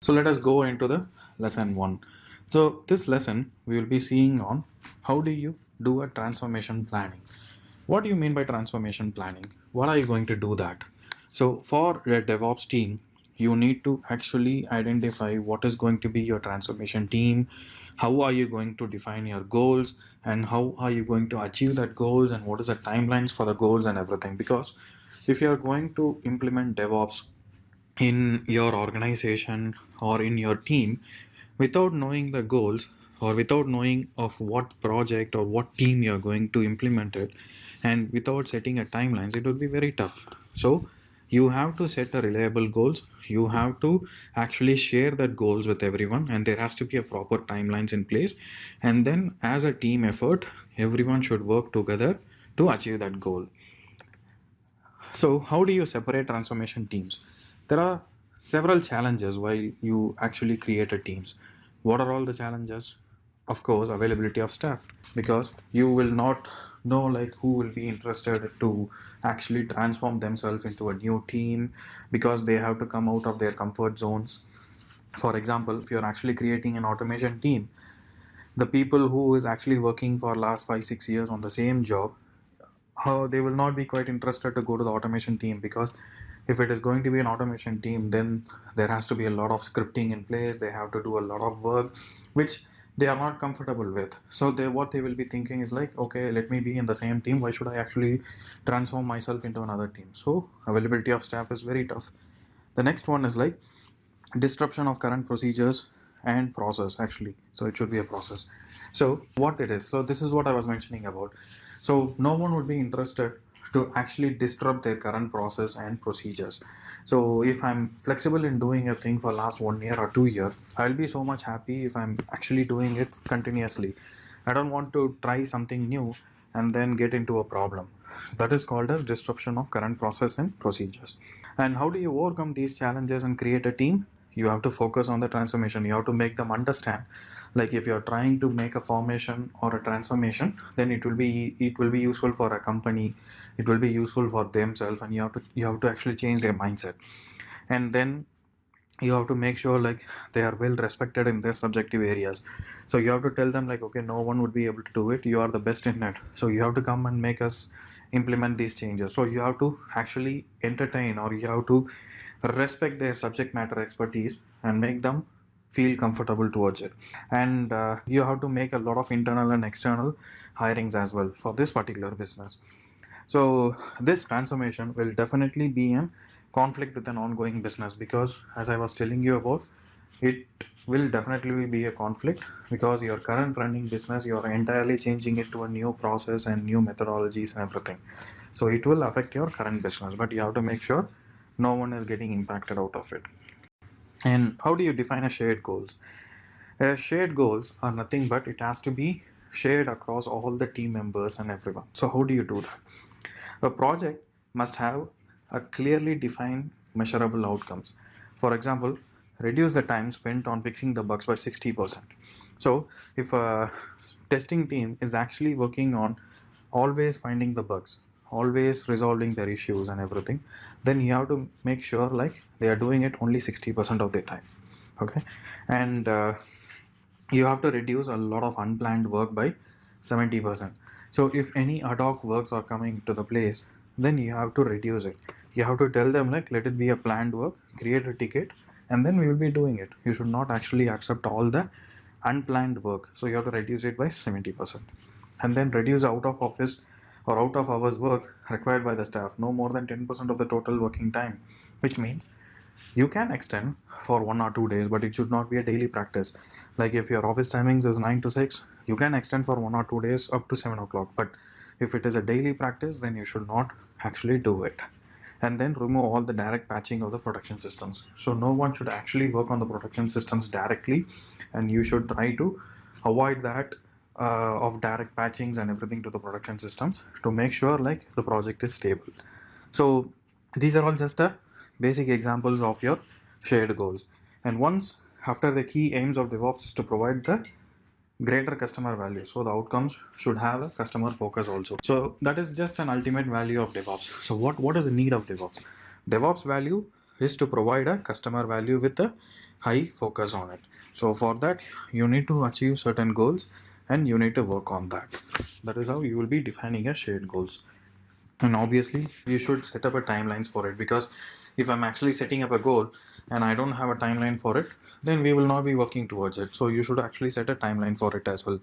So let us go into the lesson 1. So this lesson we will be seeing on how do you do a transformation planning. What do you mean by transformation planning? What are you going to do that? So for a DevOps team, you need to actually identify what is going to be your transformation team, how are you going to define your goals, and how are you going to achieve that goals, and what is the timelines for the goals and everything. Because if you are going to implement DevOps in your organization or in your team without knowing the goals or without knowing of what project or what team you're going to implement it, and without setting a timelines, it will be very tough. So you have to set a reliable goals, you have to actually share that goals with everyone, and there has to be a proper timelines in place, and then as a team effort everyone should work together to achieve that goal. So, how do you separate transformation teams? There are several challenges while you actually create a teams. What are all the challenges? Of course, availability of staff, because you will not know like who will be interested to actually transform themselves into a new team, because they have to come out of their comfort zones. For example, if you're actually creating an automation team, the people who is actually working for last 5 6 years on the same job, how they will not be quite interested to go to the automation team, because if it is going to be an automation team, then there has to be a lot of scripting in place, they have to do a lot of work which they are not comfortable with. So they, what they will be thinking is like, okay, let me be in the same team, why should I actually transform myself into another team? So availability of staff is very tough. The next one is like disruption of current procedures and process, actually, so it should be a process. So what it is, so this is what I was mentioning about. So no one would be interested to actually disrupt their current process and procedures. So if I'm flexible in doing a thing for last 1 year or 2 year, I'll be so much happy if I'm actually doing it continuously. I don't want to try something new and then get into a problem. That is called as disruption of current process and procedures. And how do you overcome these challenges and create a team? You have to focus on the transformation, you have to make them understand, like if you're trying to make a formation or a transformation, then it will be useful for a company, it will be useful for themselves, and you have to actually change their mindset. And then you have to make sure like they are well respected in their subjective areas. So you have to tell them like, okay, no one would be able to do it, you are the best in it, so you have to come and make us implement these changes. So you have to actually entertain, or you have to respect their subject matter expertise and make them feel comfortable towards it. And you have to make a lot of internal and external hirings as well for this particular business. So this transformation will definitely be in conflict with an ongoing business, because as I was telling you about, it will definitely be a conflict, because your current running business, you are entirely changing it to a new process and new methodologies and everything. So it will affect your current business, but you have to make sure no one is getting impacted out of it. And how do you define a shared goals? Shared goals are nothing but it has to be shared across all the team members and everyone. So how do you do that? A project must have a clearly defined measurable outcomes. For example, reduce the time spent on fixing the bugs by 60%. So if a testing team is actually working on always finding the bugs, always resolving their issues and everything, then you have to make sure like they are doing it only 60% of their time. Okay. And you have to reduce a lot of unplanned work by 70%. So if any ad hoc works are coming to the place, then you have to reduce it. You have to tell them like, let it be a planned work, create a ticket, and then we will be doing it. You should not actually accept all the unplanned work, so you have to reduce it by 70%. And then reduce out of office or out of hours work required by the staff, no more than 10% of the total working time, which means you can extend for 1 or 2 days, but it should not be a daily practice. Like if your office timings is 9 to 6, you can extend for 1 or 2 days up to 7 o'clock. But if it is a daily practice, then you should not actually do it. And then remove all the direct patching of the production systems. So no one should actually work on the production systems directly, and you should try to avoid that of direct patchings and everything to the production systems, to make sure like the project is stable. So these are all just a basic examples of your shared goals. And once after, the key aims of DevOps is to provide the greater customer value. So the outcomes should have a customer focus also. So that is just an ultimate value of DevOps. So what is the need of DevOps? DevOps value is to provide a customer value with a high focus on it. So for that, you need to achieve certain goals and you need to work on that. That is how you will be defining a shared goals. And obviously you should set up a timelines for it, because if I'm actually setting up a goal and I don't have a timeline for it, then we will not be working towards it. So you should actually set a timeline for it as well.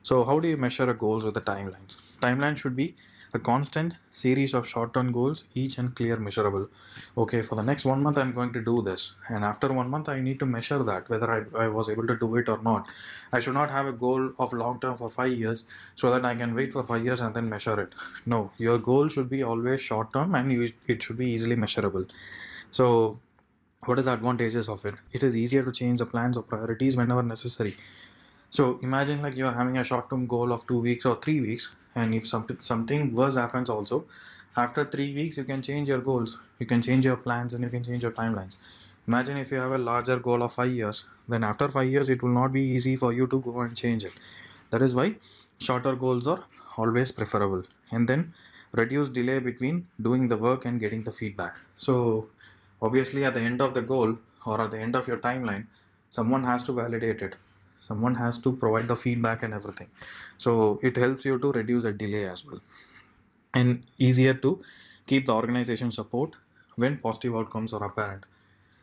So how do you measure a goals with the timelines? Timeline should be a constant series of short-term goals, each and clear measurable. Okay, for the next 1 month I'm going to do this, and after 1 month I need to measure that whether I was able to do it or not. I should not have a goal of long term for 5 years so that I can wait for 5 years and then measure it. No, your goal should be always short term and it should be easily measurable. So what is the advantages of it? It is easier to change the plans or priorities whenever necessary. So imagine like you're having a short-term goal of 2 weeks or 3 weeks, and if something worse happens also, after 3 weeks you can change your goals, you can change your plans, and you can change your timelines. Imagine if you have a larger goal of 5 years, then after 5 years it will not be easy for you to go and change it. That is why shorter goals are always preferable, and then reduce delay between doing the work and getting the feedback. So obviously at the end of the goal or at the end of your timeline, someone has to validate it, someone has to provide the feedback and everything. So it helps you to reduce the delay as well, and easier to keep the organization support when positive outcomes are apparent.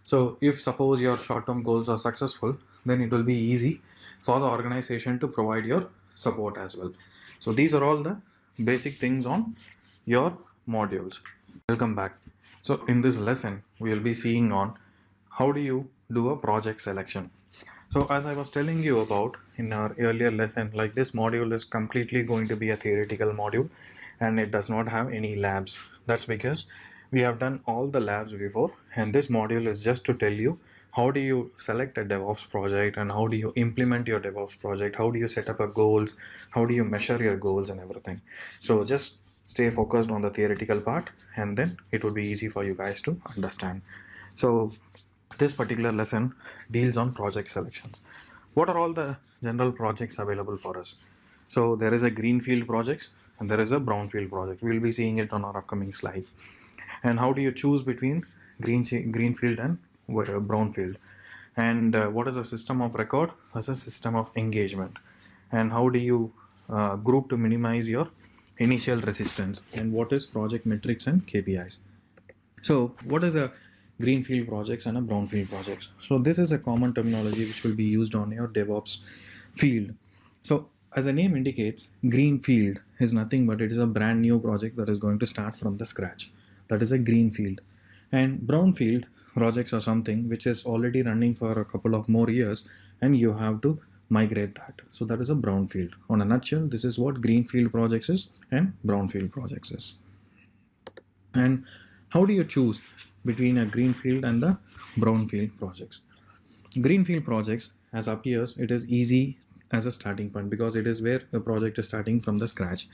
So if suppose your short-term goals are successful, then it will be easy for the organization to provide your support as well. So these are all the basic things on your modules. Welcome back. So in this lesson, we will be seeing on how do you do a project selection. So as I was telling you about in our earlier lesson, like this module is completely going to be a theoretical module and it does not have any labs. That's because we have done all the labs before, and this module is just to tell you how do you select a DevOps project and how do you implement your DevOps project, how do you set up a goals, how do you measure your goals and everything. So just stay focused on the theoretical part and then it will be easy for you guys to understand. So this particular lesson deals on project selections. What are all the general projects available for us? So there is a greenfield projects and there is a brownfield project. We'll be seeing it on our upcoming slides. And how do you choose between greenfield and brownfield? And what is a system of record versus system of engagement? And how do you group to minimize your initial resistance? And what is project metrics and KPIs? So what is a greenfield projects and a brownfield projects? So this is a common terminology which will be used on your DevOps field. So as the name indicates, greenfield is nothing but it is a brand new project that is going to start from the scratch. That is a greenfield. And brownfield projects are something which is already running for a couple of more years and you have to migrate that. So that is a brownfield. On a nutshell, this is what greenfield projects is and brownfield projects is. And how do you choose between a greenfield and the brownfield projects? Greenfield projects, as appears, it is easy as a starting point because it is where the project is starting from the scratch,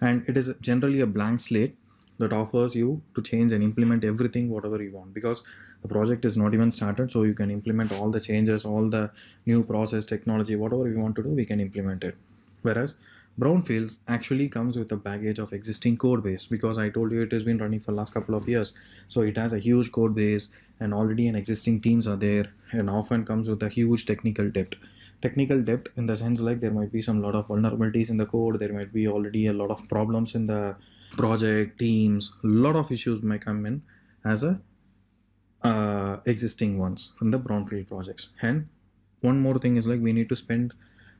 and it is generally a blank slate that offers you to change and implement everything whatever you want, because the project is not even started, so you can implement all the changes, all the new process technology, whatever you want to do, we can implement it. Whereas brownfields actually comes with a baggage of existing code base, because I told you it has been running for last couple of years, so it has a huge code base and already an existing teams are there, and often comes with a huge technical depth in the sense like there might be some lot of vulnerabilities in the code, there might be already a lot of problems in the project teams, a lot of issues may come in as a existing ones from the brownfield projects. And one more thing is like we need to spend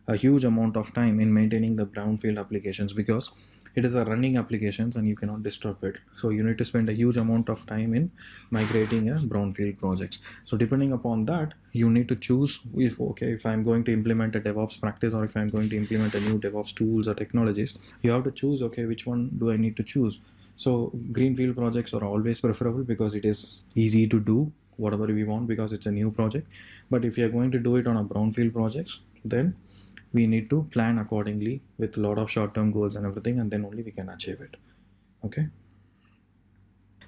a huge amount of time in maintaining the brownfield applications, because it is a running applications and you cannot disturb it. So you need to spend a huge amount of time in migrating a brownfield projects. So depending upon that, you need to choose if okay, if I'm going to implement a DevOps practice or if I'm going to implement a new DevOps tools or technologies, you have to choose okay, which one do I need to choose. So greenfield projects are always preferable because it is easy to do whatever we want because it's a new project. But if you're going to do it on a brownfield projects, then we need to plan accordingly with a lot of short-term goals and everything, and then only we can achieve it. Okay.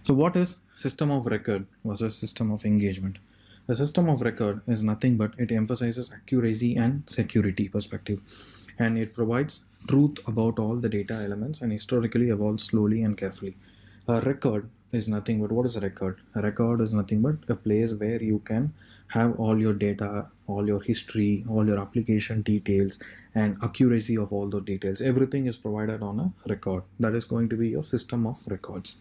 So what is system of record versus system of engagement? A system of record is nothing but it emphasizes accuracy and security perspective, and it provides truth about all the data elements and historically evolves slowly and carefully. A record is nothing but, what is a record? A record is nothing but a place where you can have all your data, all your history, all your application details, and accuracy of all the details. Everything is provided on a record. That is going to be your system of records.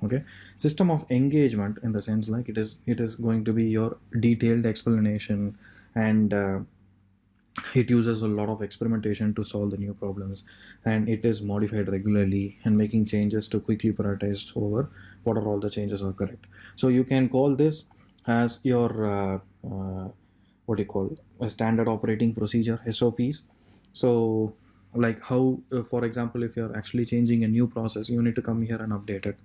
Okay. System of engagement, in the sense like it is going to be your detailed explanation, and it uses a lot of experimentation to solve the new problems, and it is modified regularly and making changes to quickly prioritize over what are all the changes are correct. So you can call this as your what do you call, a standard operating procedure, SOPs. So like how, for example, if you're actually changing a new process, you need to come here and update it.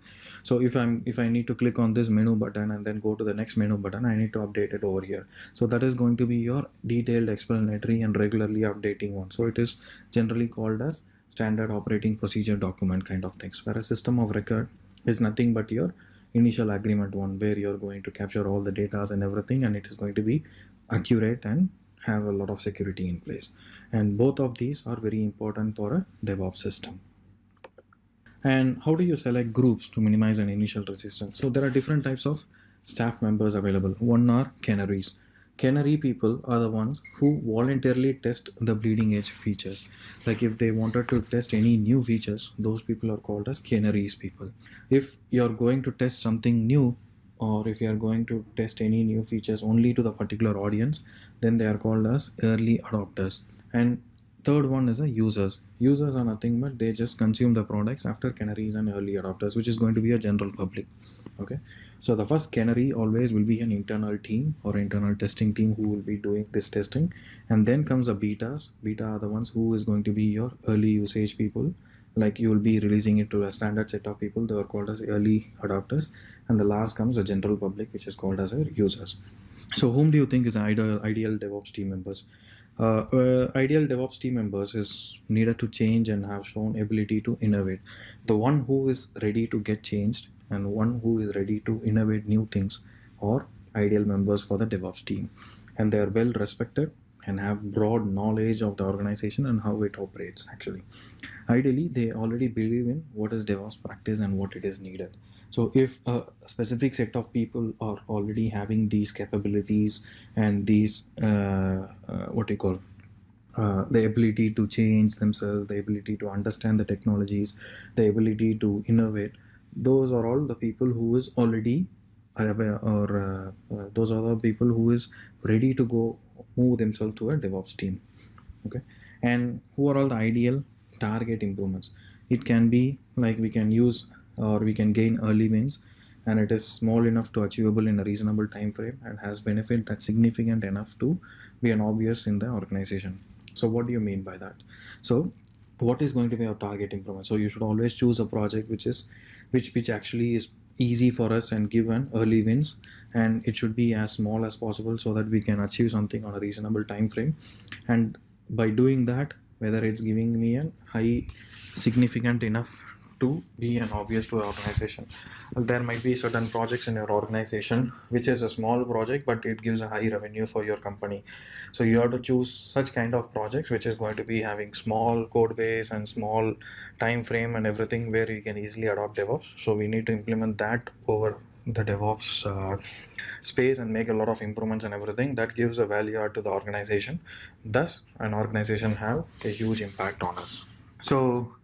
So if I need to click on this menu button and then go to the next menu button, I need to update it over here. So that is going to be your detailed explanatory and regularly updating one. So it is generally called as standard operating procedure document kind of things, whereas system of record is nothing but your initial agreement one, where you're going to capture all the data and everything, and it is going to be accurate and have a lot of security in place. And both of these are very important for a DevOps system. And how do you select groups to minimize an initial resistance? So there are different types of staff members available. One are canaries. Canary people are the ones who voluntarily test the bleeding edge features. Like if they wanted to test any new features, those people are called as canaries people. If you're going to test something new, or if you are going to test any new features only to the particular audience, then they are called as early adopters. And third one is a users. Users are nothing but they just consume the products after canaries and early adopters, which is going to be a general public. Okay. So the first canary always will be an internal team or internal testing team who will be doing this testing. And then comes the betas. Beta are the ones who is going to be your early usage people. Like you will be releasing it to a standard set of people. They are called as early adopters. And the last comes the general public, which is called as a users. So whom do you think is ideal DevOps team members? Ideal DevOps team members is needed to change and have shown ability to innovate. The one who is ready to get changed and one who is ready to innovate new things are ideal members for the DevOps team. And they are well respected and have broad knowledge of the organization and how it operates actually. Ideally, they already believe in what is DevOps practice and what it is needed. So if a specific set of people are already having these capabilities and these what do you call, the ability to change themselves, the ability to understand the technologies, the ability to innovate, those are all the people who is already aware, or those are the people who is ready to go move themselves to a DevOps team. Okay. And who are all the ideal target improvements? It can be like we can use or we can gain early wins, and it is small enough to achievable in a reasonable time frame and has benefit that's significant enough to be an obvious in the organization. So what do you mean by that? So what is going to be our target improvement? So you should always choose a project which actually is easy for us and give an early wins, and it should be as small as possible so that we can achieve something on a reasonable time frame. And by doing that, whether it's giving me a high significant enough to be an obvious to the organization. There might be certain projects in your organization which is a small project but it gives a high revenue for your company. So you have to choose such kind of projects which is going to be having small code base and small time frame and everything, where you can easily adopt DevOps. So we need to implement that over the DevOps space and make a lot of improvements and everything that gives a value add to the organization. Thus, an organization have a huge impact on us. So,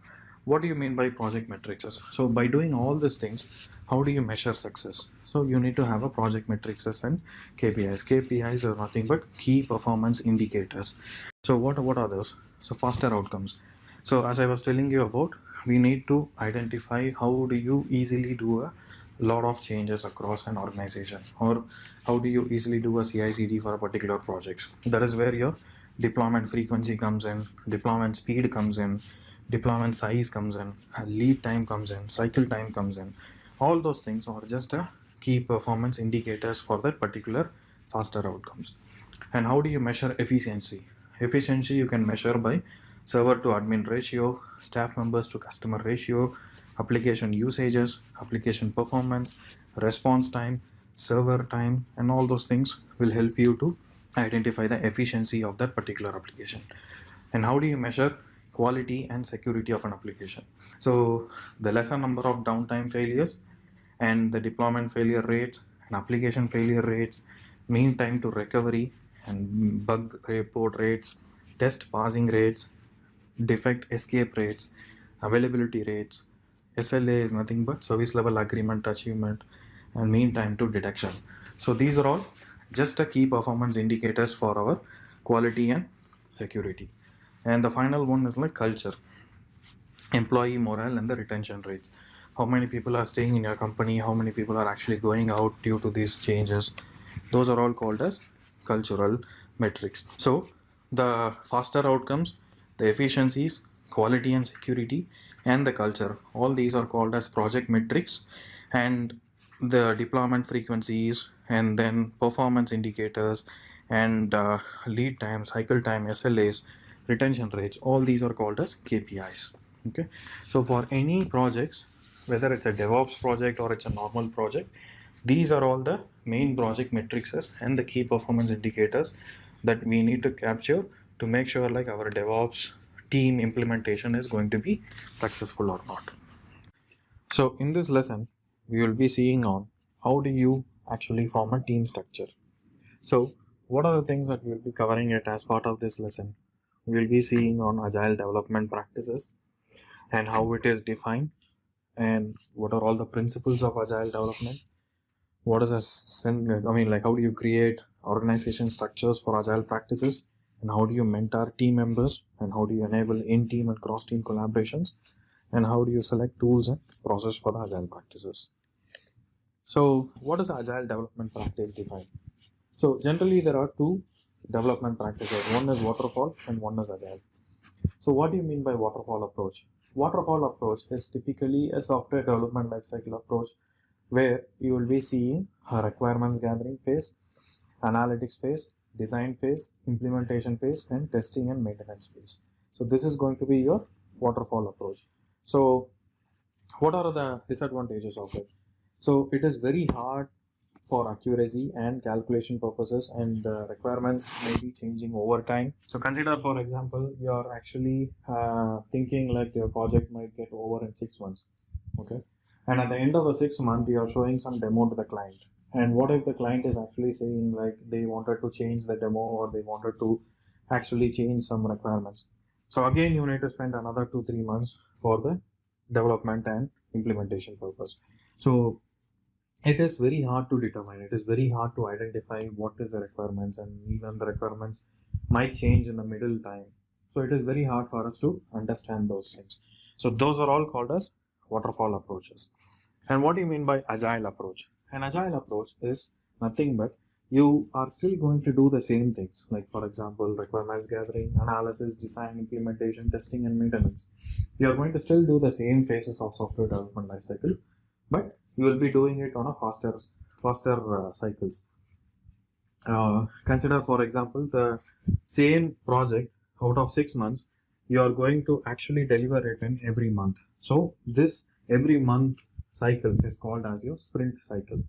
what do you mean by project metrics? So, by doing all these things, how do you measure success? So, you need to have a project metrics and KPIs. KPIs are nothing but key performance indicators. So, what are those? So, faster outcomes. So, as I was telling you about, we need to identify how do you easily do a lot of changes across an organization, or how do you easily do a CI/CD for a particular project. That is where your deployment frequency comes in, deployment speed comes in, deployment size comes in, lead time comes in, cycle time comes in. All those things are just a key performance indicators for that particular faster outcomes. And how do you measure efficiency? Efficiency you can measure by server to admin ratio, staff members to customer ratio, application usages, application performance, response time, server time, and all those things will help you to identify the efficiency of that particular application. And how do you measure quality and security of an application? So the lesser number of downtime failures and the deployment failure rates and application failure rates, mean time to recovery and bug report rates, test passing rates, defect escape rates, availability rates. SLA is nothing but service level agreement achievement, and mean time to detection. So these are all just a key performance indicators for our quality and security. And the final one is like culture, employee morale and the retention rates. How many people are staying in your company, how many people are actually going out due to these changes. Those are all called as cultural metrics. So the faster outcomes, the efficiencies, quality and security, and the culture, all these are called as project metrics. And the deployment frequencies and then performance indicators and lead time, cycle time, SLAs, retention rates, all these are called as KPIs. Okay, so for any projects, whether it's a DevOps project or it's a normal project, these are all the main project metrics and the key performance indicators that we need to capture to make sure like our DevOps team implementation is going to be successful or not. So in this lesson, we will be seeing on how do you actually form a team structure. So what are the things that we will be covering it as part of this lesson? We will be seeing on agile development practices and how it is defined, and what are all the principles of agile development. What is like how do you create organization structures for agile practices, and how do you mentor team members, and how do you enable in-team and cross-team collaborations, and how do you select tools and process for the agile practices. So what is agile development practice defined? So generally there are two development practices. One is waterfall and one is agile. So what do you mean by waterfall approach? Waterfall approach is typically a software development lifecycle approach where you will be seeing a requirements gathering phase, analytics phase, design phase, implementation phase, and testing and maintenance phase. So this is going to be your waterfall approach. So what are the disadvantages of it? So it is very hard for accuracy and calculation purposes, and the requirements may be changing over time. So consider, for example, you're actually thinking like your project might get over in 6 months. Okay, and at the end of the 6 month you are showing some demo to the client, and what if the client is actually saying like they wanted to change the demo, or they wanted to actually change some requirements. So again you need to spend another 2-3 months for the development and implementation purpose. So it is very hard to determine, it is very hard to identify what is the requirements, and even the requirements might change in the middle time. So it is very hard for us to understand those things. So those are all called as waterfall approaches. And what do you mean by agile approach? An agile approach is nothing but you are still going to do the same things, like for example requirements gathering, analysis, design, implementation, testing, and maintenance. You are going to still do the same phases of software development lifecycle, but you will be doing it on a faster cycles. Consider, for example, the same project out of 6 months, you are going to actually deliver it in every month. So this every month cycle is called as your sprint cycle.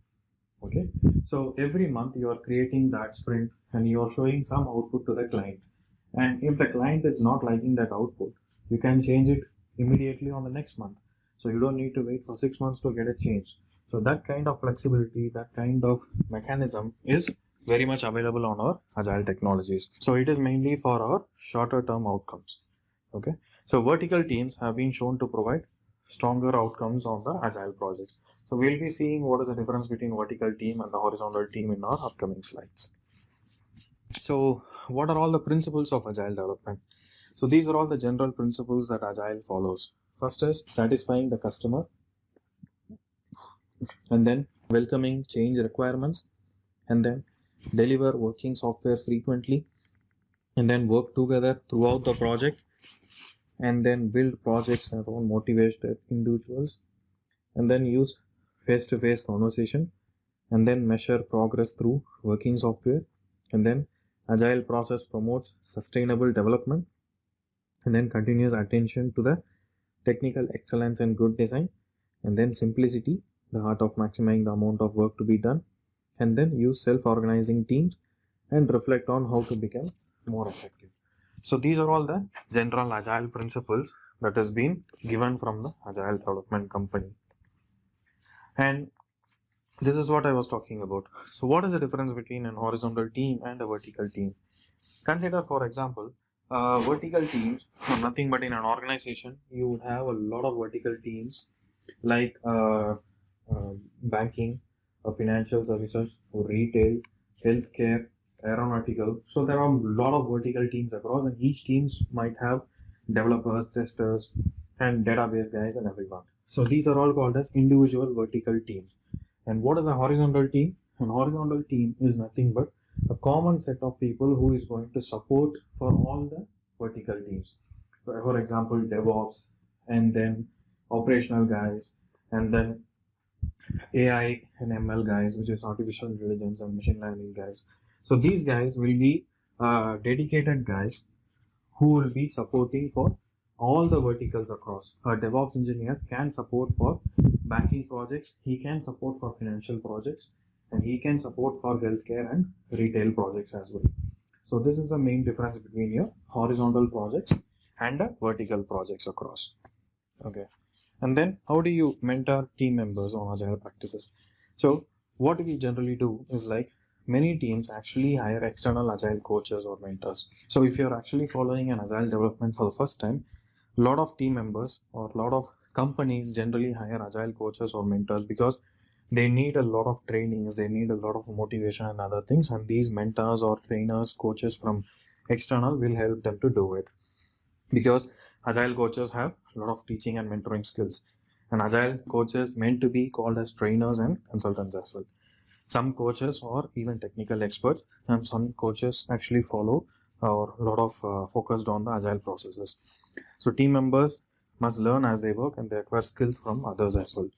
Okay, so every month you are creating that sprint and you are showing some output to the client. And if the client is not liking that output, you can change it immediately on the next month. So you don't need to wait for 6 months to get it changed. So that kind of flexibility, that kind of mechanism is very much available on our agile technologies. So it is mainly for our shorter term outcomes. Okay, so vertical teams have been shown to provide stronger outcomes on the agile projects. So we'll be seeing what is the difference between vertical team and the horizontal team in our upcoming slides. So what are all the principles of agile development? So these are all the general principles that agile follows. First is satisfying the customer, and then welcoming change requirements, and then deliver working software frequently, and then work together throughout the project, and then build projects around motivated individuals, and then use face-to-face conversation, and then measure progress through working software, and then agile process promotes sustainable development, and then continuous attention to the technical excellence and good design, and then simplicity, the art of maximizing the amount of work to be done, and then use self-organizing teams and reflect on how to become more effective. So these are all the general agile principles that has been given from the agile development company. And This is what I was talking about. So what is the difference between an horizontal team and a vertical team? Consider, for example, vertical teams are nothing but in an organization, you would have a lot of vertical teams like banking, financial services, retail, healthcare, aeronautical. So there are a lot of vertical teams across, and each teams might have developers, testers, and database guys and everyone. So these are all called as individual vertical teams. And what is a horizontal team? An horizontal team is nothing but a common set of people who is going to support for all the vertical teams. For example, DevOps, and then operational guys, and then AI and ML guys, which is artificial intelligence and machine learning guys. So these guys will be dedicated guys who will be supporting for all the verticals across. A DevOps engineer can support for banking projects, he can support for financial projects, and he can support for healthcare and retail projects as well. So this is the main difference between your horizontal projects and the vertical projects across. Okay. And then how do you mentor team members on agile practices? So what we generally do is like many teams actually hire external agile coaches or mentors. So if you're actually following an agile development for the first time, a lot of team members or a lot of companies generally hire agile coaches or mentors because they need a lot of trainings, they need a lot of motivation and other things, and these mentors or trainers, coaches from external will help them to do it, because agile coaches have a lot of teaching and mentoring skills, and agile coaches meant to be called as trainers and consultants as well. Some coaches are even technical experts, and some coaches actually follow or a lot of focused on the agile processes. So team members must learn as they work, and they acquire skills from others as well.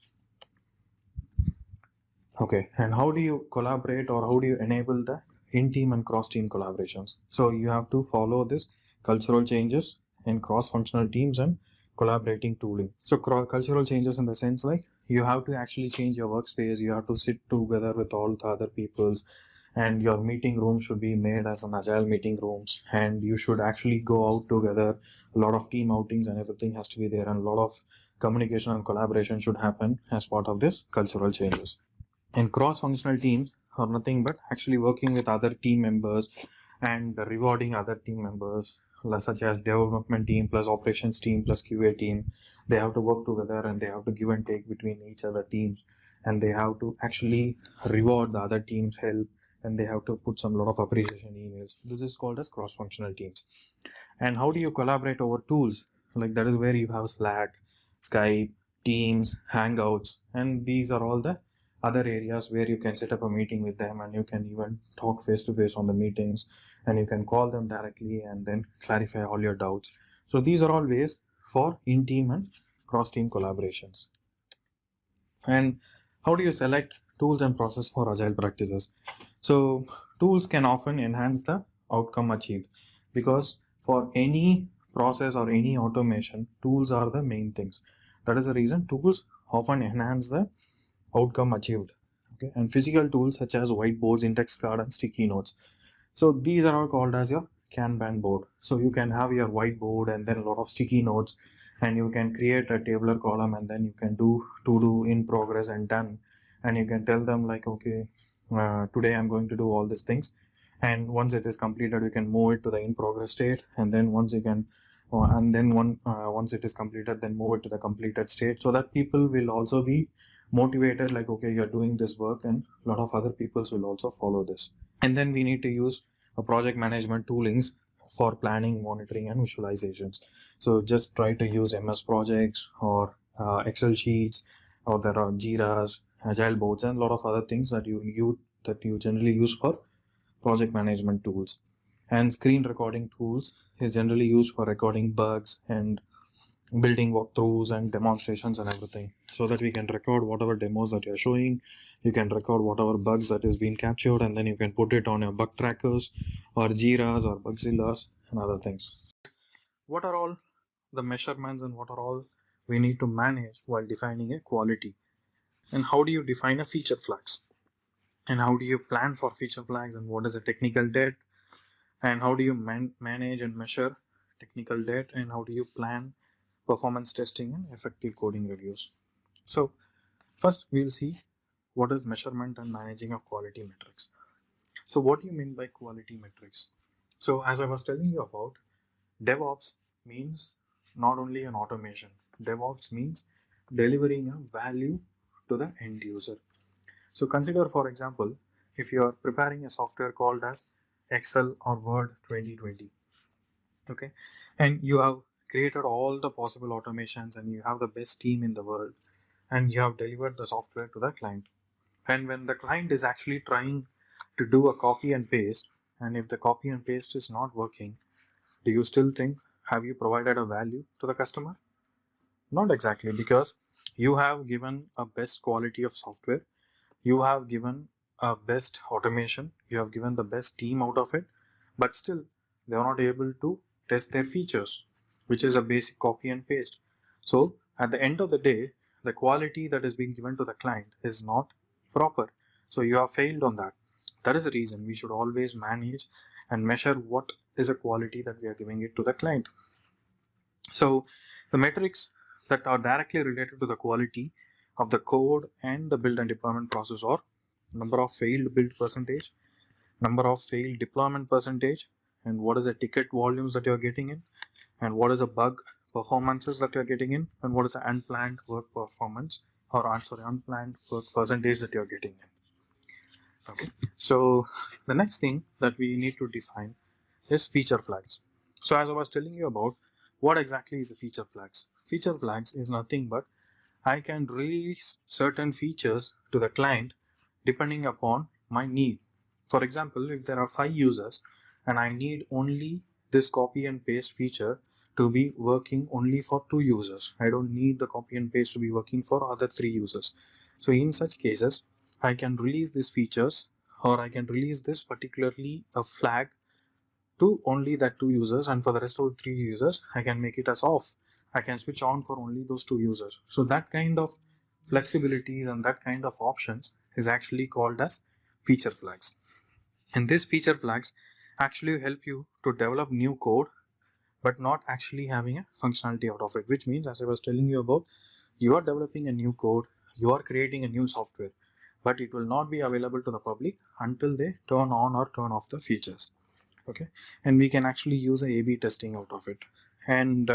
Okay, and how do you collaborate or how do you enable the in-team and cross-team collaborations? So you have to follow this cultural changes in cross-functional teams and collaborating tooling. So cultural changes in the sense like you have to actually change your workspace, you have to sit together with all the other peoples, and your meeting room should be made as an agile meeting rooms, and you should actually go out together. A lot of team outings and everything has to be there, and a lot of communication and collaboration should happen as part of this cultural changes. And cross-functional teams are nothing but actually working with other team members and rewarding other team members, such as development team plus operations team plus QA team. They have to work together and they have to give and take between each other teams, and they have to actually reward the other team's help, and they have to put some lot of appreciation emails. This is called as cross-functional teams. And how do you collaborate over tools? Like that is where you have Slack, Skype, Teams, Hangouts, and these are all the other areas where you can set up a meeting with them, and you can even talk face to face on the meetings, and you can call them directly and then clarify all your doubts. So these are all ways for in-team and cross-team collaborations. And how do you select tools and process for agile practices? So tools can often enhance the outcome achieved, because for any process or any automation, tools are the main things. That is the reason tools often enhance the outcome achieved. Okay, and physical tools such as whiteboards, index card, and sticky notes. So these are all called as your Kanban board. So you can have your whiteboard and then a lot of sticky notes, and you can create a tabular column, and then you can do to do, in progress, and done, and you can tell them like, okay, today I'm going to do all these things, and once it is completed, you can move it to the in progress state, and then once you can once it is completed, then move it to the completed state, so that people will also be motivated, like, okay, you're doing this work, and a lot of other peoples will also follow this. And then we need to use a project management toolings for planning, monitoring, and visualizations. So just try to use MS projects or Excel sheets, or there are Jiras, agile boards, and a lot of other things that you generally use for project management tools. And screen recording tools is generally used for recording bugs and building walkthroughs and demonstrations and everything, so that we can record whatever demos that you're showing. You can record whatever bugs that is being captured, and then you can put it on your bug trackers or Jiras or Bugzillas and other things. What are all the measurements and what are all we need to manage while defining a quality? And how do you define a feature flags? And how do you plan for feature flags? And what is a technical debt? And how do you manage and measure technical debt? And how do you plan performance testing and effective coding reviews? So first we'll see what is measurement and managing of quality metrics. So what do you mean by quality metrics? So as I was telling you about, DevOps means not only an automation. DevOps means delivering a value to the end user. So consider, for example, if you are preparing a software called as Excel or Word 2020, okay, and you have created all the possible automations and you have the best team in the world and you have delivered the software to the client. And when the client is actually trying to do a copy and paste, and if the copy and paste is not working, do you still think, have you provided a value to the customer? Not exactly, because you have given a best quality of software, you have given a best automation, you have given the best team out of it, but still they are not able to test their features, which is a basic copy and paste. So at the end of the day, the quality that is being given to the client is not proper. So you have failed on that. That is the reason we should always manage and measure what is a quality that we are giving it to the client. So the metrics that are directly related to the quality of the code and the build and deployment process are number of failed build percentage, number of failed deployment percentage, and what is the ticket volumes that you're getting in, and what is the bug performances that you're getting in, and what is the unplanned work performance, or unplanned work percentage that you're getting in. Okay. So the next thing that we need to define is feature flags. So as I was telling you about, what exactly is a feature flags? Feature flags is nothing but I can release certain features to the client depending upon my need. For example, if there are 5 users and I need only this copy and paste feature to be working only for 2 users, I don't need the copy and paste to be working for other 3 users. So in such cases, I can release these features, or I can release this particularly a flag to only that 2 users, and for the rest of the 3 users I can make it as off. I can switch on for only those 2 users. So that kind of flexibilities and that kind of options is actually called as feature flags. And these feature flags actually help you to develop new code but not actually having a functionality out of it, which means, as I was telling you about, you are developing a new code, you are creating a new software, but it will not be available to the public until they turn on or turn off the features. Okay, and we can actually use a A/B testing out of it. And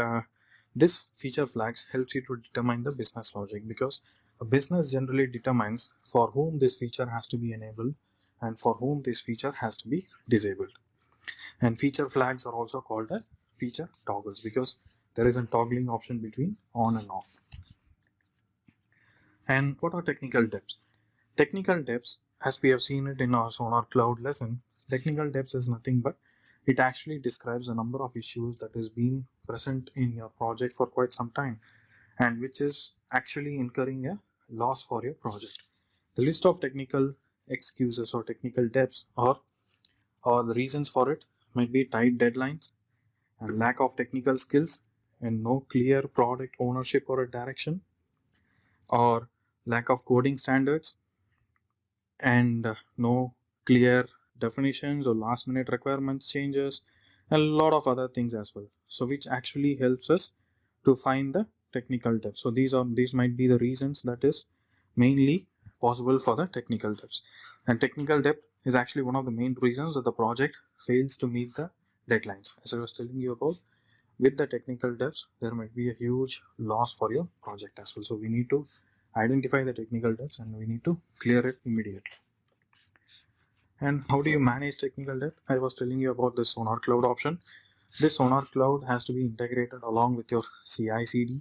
this feature flags helps you to determine the business logic, because a business generally determines for whom this feature has to be enabled and for whom this feature has to be disabled. And feature flags are also called as feature toggles, because there is a toggling option between on and off. And what are technical depths? Technical depths, as we have seen it in our Sonar Cloud lesson, technical depths is nothing but it actually describes a number of issues that has been present in your project for quite some time and which is actually incurring a loss for your project. The list of technical excuses or technical depths or the reasons for it might be tight deadlines and lack of technical skills and no clear product ownership or a direction, or lack of coding standards and no clear definitions or last minute requirements changes, and a lot of other things as well, so which actually helps us to find the technical depth. So these might be the reasons that is mainly possible for the technical depths. And technical depth is actually one of the main reasons that the project fails to meet the deadlines. As I was telling you about, with the technical depths there might be a huge loss for your project as well. So we need to identify the technical depths and we need to clear it immediately. And how do you manage technical debt? I was telling you about the Sonar Cloud option. This Sonar Cloud has to be integrated along with your CI/CD,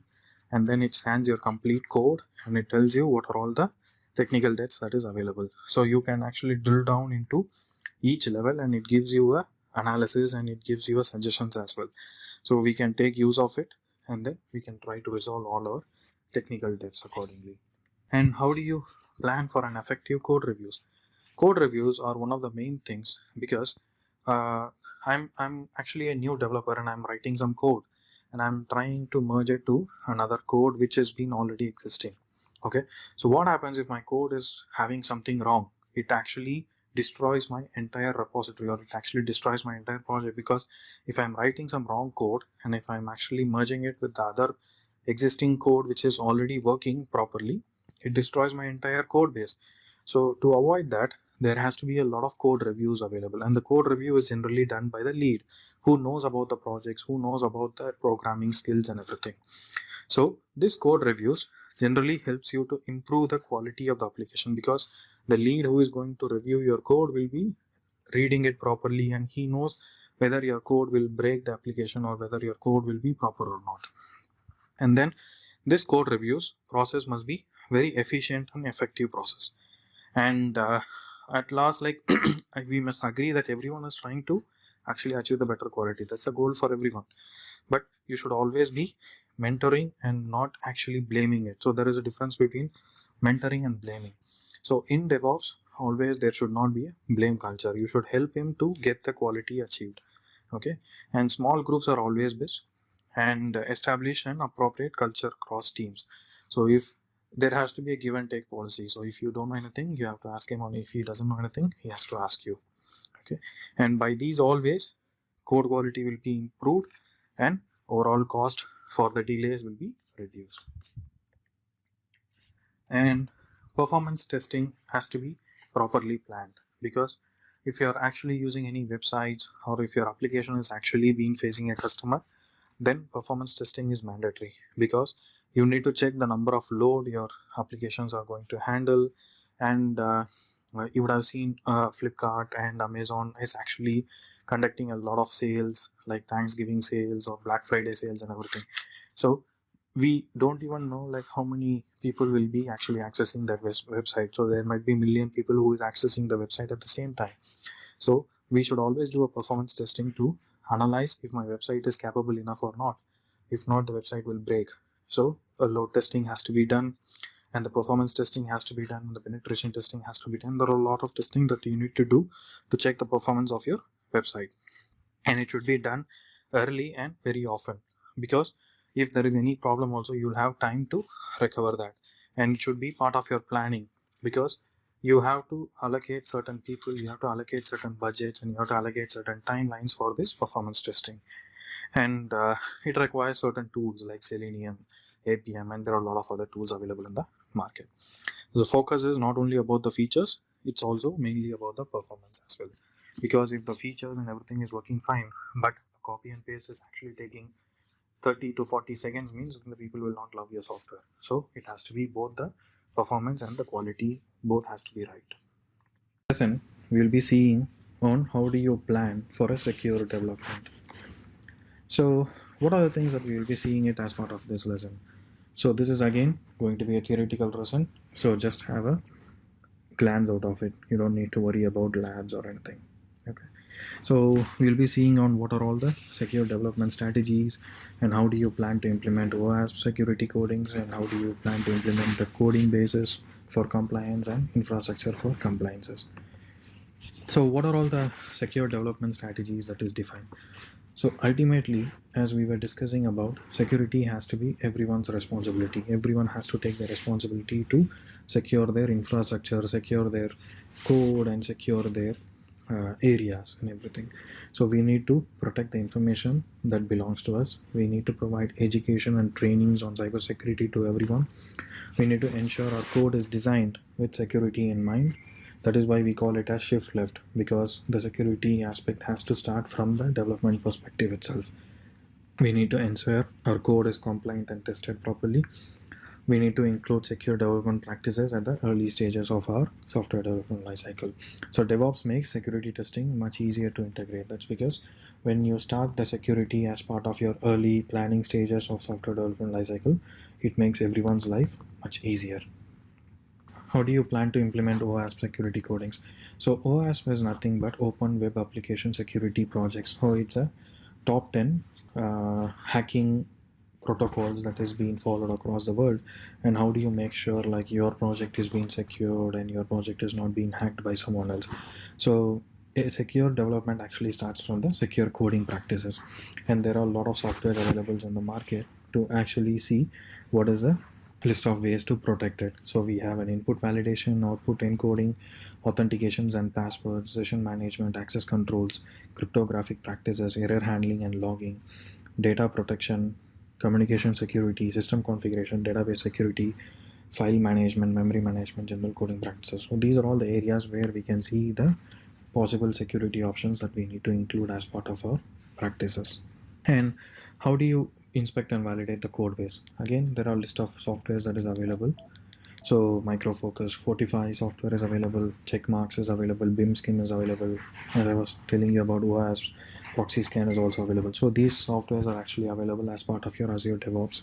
and then it scans your complete code and it tells you what are all the technical debts that is available. So you can actually drill down into each level and it gives you a analysis and it gives you a suggestions as well. So we can take use of it and then we can try to resolve all our technical debts accordingly. And how do you plan for an effective code reviews? Code reviews are one of the main things, because uh, I'm actually a new developer and I'm writing some code and I'm trying to merge it to another code which has been already existing. Okay, so what happens if my code is having something wrong? It actually destroys my entire repository, or it actually destroys my entire project, because if I'm writing some wrong code and if I'm actually merging it with the other existing code which is already working properly, it destroys my entire code base. So to avoid that, there has to be a lot of code reviews available, and the code review is generally done by the lead who knows about the projects, who knows about the programming skills and everything. So this code reviews generally helps you to improve the quality of the application, because the lead who is going to review your code will be reading it properly, and he knows whether your code will break the application or whether your code will be proper or not. And then this code reviews process must be very efficient and effective process. And at last, like we must agree that everyone is trying to actually achieve the better quality. That's the goal for everyone, but you should always be mentoring and not actually blaming it. So there is a difference between mentoring and blaming. So in DevOps, always there should not be a blame culture. You should help him to get the quality achieved. Okay, and small groups are always best, and establish an appropriate culture across teams. So if there has to be a give and take policy, so if you don't know anything, you have to ask him, or if he doesn't know anything, he has to ask you. Okay, and by these always, code quality will be improved, and overall cost for the delays will be reduced. And performance testing has to be properly planned, because if you are actually using any websites, or if your application is actually being facing a customer, then performance testing is mandatory, because you need to check the number of load your applications are going to handle. And you would have seen Flipkart and Amazon is actually conducting a lot of sales, like Thanksgiving sales or Black Friday sales and everything. So we don't even know like how many people will be actually accessing that website. So there might be million people who is accessing the website at the same time. So we should always do a performance testing to analyze if my website is capable enough or not. If not, the website will break. So a load testing has to be done, and the performance testing has to be done, and the penetration testing has to be done. There are a lot of testing that you need to do to check the performance of your website, and it should be done early and very often, because if there is any problem also, you'll have time to recover that. And it should be part of your planning, because you have to allocate certain people, you have to allocate certain budgets, and you have to allocate certain timelines for this performance testing. And it requires certain tools like Selenium, APM, and there are a lot of other tools available in the market. The focus is not only about the features, it's also mainly about the performance as well. Because if the features and everything is working fine, but copy and paste is actually taking 30 to 40 seconds, means the people will not love your software. So it has to be both the performance and the quality, both has to be right. Lesson we will be seeing on how do you plan for a secure development. So what are the things that we will be seeing it as part of this lesson? So this is again going to be a theoretical lesson. So just have a glance out of it. You don't need to worry about labs or anything. Okay. So we'll be seeing on what are all the secure development strategies, and how do you plan to implement OWASP security codings, and how do you plan to implement the coding basis for compliance and infrastructure for compliances. So what are all the secure development strategies that is defined? So ultimately, as we were discussing about, security has to be everyone's responsibility. Everyone has to take the responsibility to secure their infrastructure, secure their code, and secure their areas and everything. So we need to protect the information that belongs to us. We need to provide education and trainings on cybersecurity to everyone. We need to ensure our code is designed with security in mind. That is why we call it as shift left, because the security aspect has to start from the development perspective itself. We need to ensure our code is compliant and tested properly. We need to include secure development practices at the early stages of our software development lifecycle. So DevOps makes security testing much easier to integrate. That's because when you start the security as part of your early planning stages of software development lifecycle, it makes everyone's life much easier. How do you plan to implement OWASP security codings? So OWASP is nothing but Open Web Application Security Projects. So it's a top 10 hacking protocols that is being followed across the world. And how do you make sure like your project is being secured and your project is not being hacked by someone else? So a secure development actually starts from the secure coding practices, and there are a lot of software available in the market to actually see what is a list of ways to protect it. So we have an input validation, output encoding, authentications and passwords, session management, access controls, cryptographic practices, error handling and logging, data protection, communication security, system configuration, database security, file management, memory management, general coding practices. So these are all the areas where we can see the possible security options that we need to include as part of our practices. And how do you inspect and validate the code base? Again, there are a list of softwares that is available. So Micro Focus, Fortify software is available, Checkmarks is available, BIM Scheme is available. As I was telling you about OAS, Proxy Scan is also available. So these softwares are actually available as part of your Azure DevOps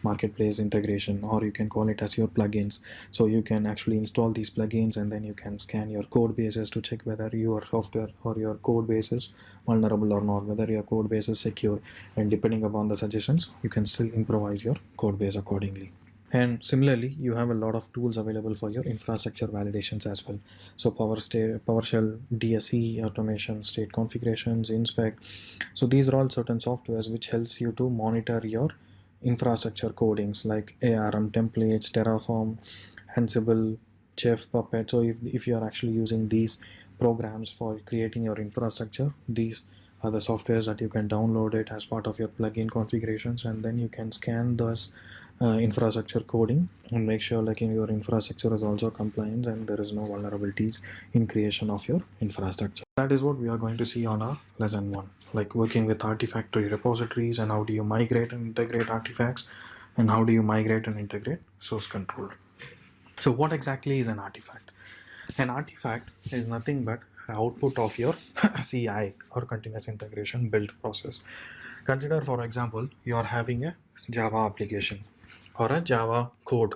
marketplace integration, or you can call it as your plugins. So you can actually install these plugins and then you can scan your code bases to check whether your software or your code base is vulnerable or not, whether your code base is secure, and depending upon the suggestions, you can still improvise your code base accordingly. And similarly, you have a lot of tools available for your infrastructure validations as well. So PowerShell, DSE, automation, state configurations, inspect. So these are all certain softwares which helps you to monitor your infrastructure codings like ARM templates, Terraform, Ansible, Chef, Puppet. So if you are actually using these programs for creating your infrastructure, these are the softwares that you can download it as part of your plugin configurations, and then you can scan those infrastructure coding and make sure like in your infrastructure is also compliant and there is no vulnerabilities in creation of your infrastructure. That is what we are going to see on our lesson 1, like working with artifactory repositories and how do you migrate and integrate artifacts and how do you migrate and integrate source control. So what exactly is an artifact? An artifact is nothing but output of your CI or continuous integration build process. Consider, for example, you are having a Java application or a Java code.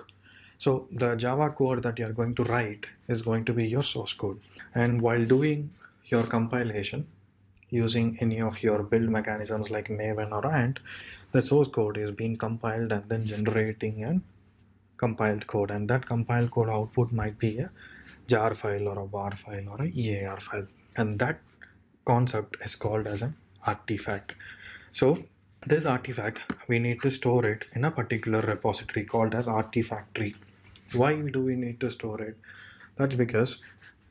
So the Java code that you are going to write is going to be your source code. And while doing your compilation using any of your build mechanisms like Maven or Ant, the source code is being compiled and then generating a compiled code, and that compiled code output might be a jar file or a var file or a EAR file, and that concept is called as an artifact. So this artifact, we need to store it in a particular repository called as artifactory. Why do we need to store it? That's because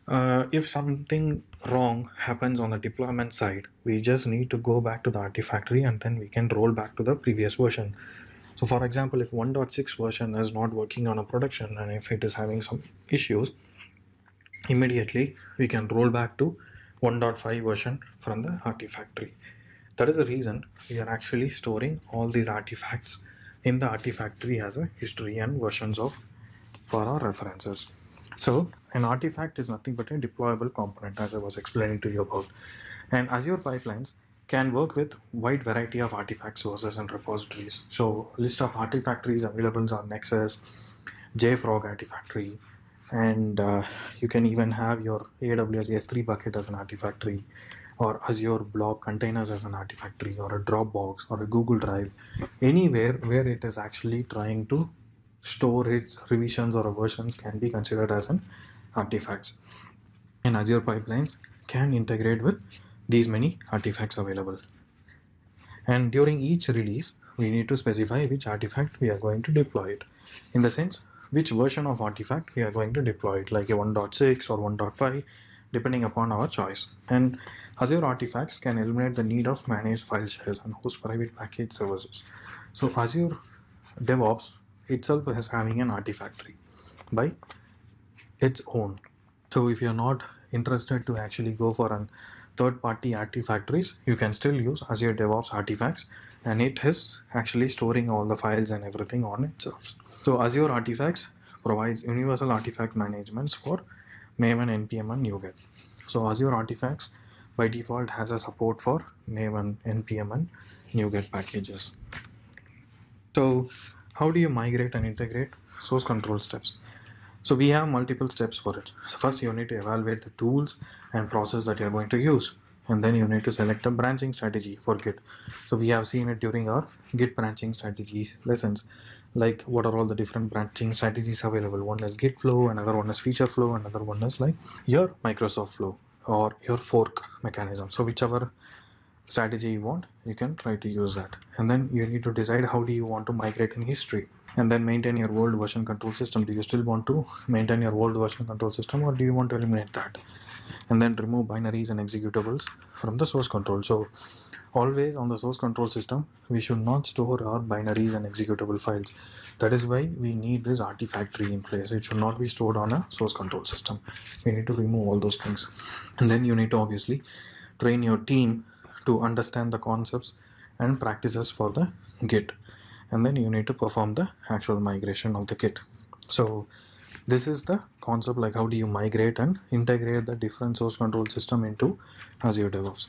if something wrong happens on the deployment side, we just need to go back to the artifactory and then we can roll back to the previous version. So for example, if 1.6 version is not working on a production and if it is having some issues, immediately we can roll back to 1.5 version from the artifactory. That is the reason we are actually storing all these artifacts in the artifactory as a history and versions of for our references. So an artifact is nothing but a deployable component, as I was explaining to you about. And Azure pipelines can work with wide variety of artifact sources and repositories. So list of artifactories available are Nexus, JFrog Artifactory, and you can even have your AWS S3 bucket as an artifactory, or Azure Blob containers as an artifactory, or a Dropbox or a Google Drive, anywhere where it is actually trying to store its revisions or versions can be considered as an artifacts. And Azure pipelines can integrate with these many artifacts available. And during each release, we need to specify which artifact we are going to deploy it. In the sense, which version of artifact we are going to deploy it, like a 1.6 or 1.5, depending upon our choice. And Azure artifacts can eliminate the need of managed file shares and host private package services. So Azure DevOps itself is having an artifactory by its own. So if you're not interested to actually go for an third-party artifactories, you can still use Azure DevOps artifacts, and it is actually storing all the files and everything on itself. So Azure Artifacts provides universal artifact managements for Maven, NPM, and NuGet. So Azure Artifacts by default has a support for Maven, NPM, and NuGet packages. So how do you migrate and integrate source control steps? So we have multiple steps for it. So first you need to evaluate the tools and process that you're going to use. And then you need to select a branching strategy for Git. So we have seen it during our Git branching strategies lessons. Like what are all the different branching strategies available? One is Git flow, another one is feature flow, another one is like your Microsoft flow or your fork mechanism. So whichever strategy you want, you can try to use that. And then you need to decide how do you want to migrate in history, and then maintain your old version control system. Do you still want to maintain your old version control system, or do you want to eliminate that? And then remove binaries and executables from the source control. So Always on the source control system, we should not store our binaries and executable files. That is why we need this artifactory in place. It should not be stored on a source control system. We need to remove all those things. And then you need to obviously train your team to understand the concepts and practices for the Git. And then you need to perform the actual migration of the Git. So this is the concept, like how do you migrate and integrate the different source control system into Azure DevOps.